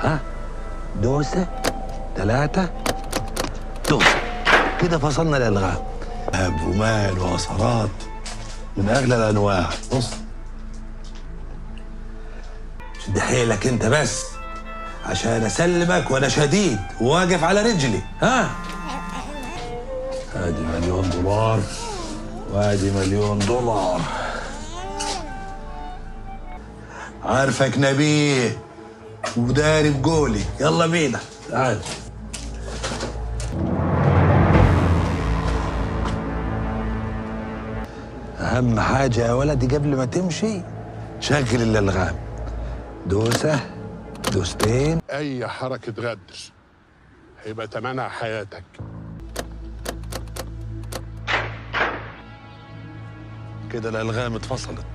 ها؟ دوسة 3 دوسة. كده فصلنا الألغام. ذهب ومال وعصارات من أغلى الأنواع. بص شد حيلك أنت بس عشان أسلمك وأنا شديد وواقف على رجلي. ها؟ ادي $1,000,000 وادي $1,000,000. عارفك نبيه وداري بقولي. يلا بينا تعال. اهم حاجه يا ولدي قبل ما تمشي شغل الالغام. دوسه 2 اي حركه غدر هيبقى تمنع حياتك. كده الالغام اتفصلت.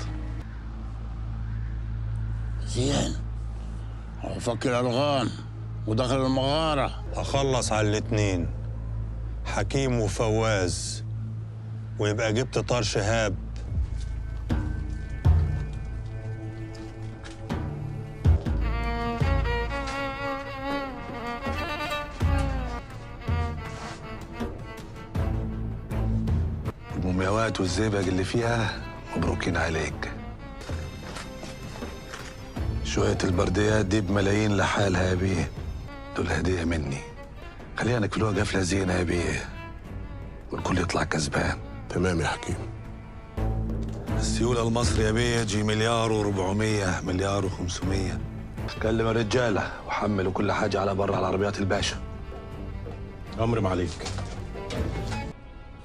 زين فك الألغام ودخل المغارة. هخلص على الاتنين، حكيم وفواز، ويبقى جبت طار شهاب. المومياوات والزئبق اللي فيها مبروكين عليك. شوية البرديات دي بملايين لحالها يا بيه، دول هدية مني. خلينا نكفلوها قفلة زينة يا بيه والكل يطلع كسبان. تمام يا حكيم. السيولة المصري يا بيه يجي $1,400 $1,500. كلم الرجالة وحملوا كل حاجة على برا على عربيات الباشا. أمر معاليك.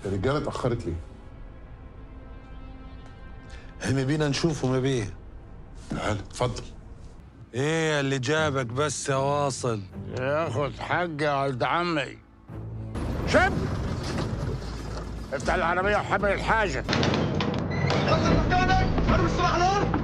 الرجاله اتاخرت ليه؟ هم بينا نشوفهم يا بيه. تعال اتفضل. ايه اللي جابك بس يا واصل؟ ياخد حقي يا ولد عمي. شب افتح العربية وحمل الحاجة. يلا مكانك، ارمي السلاح الارض.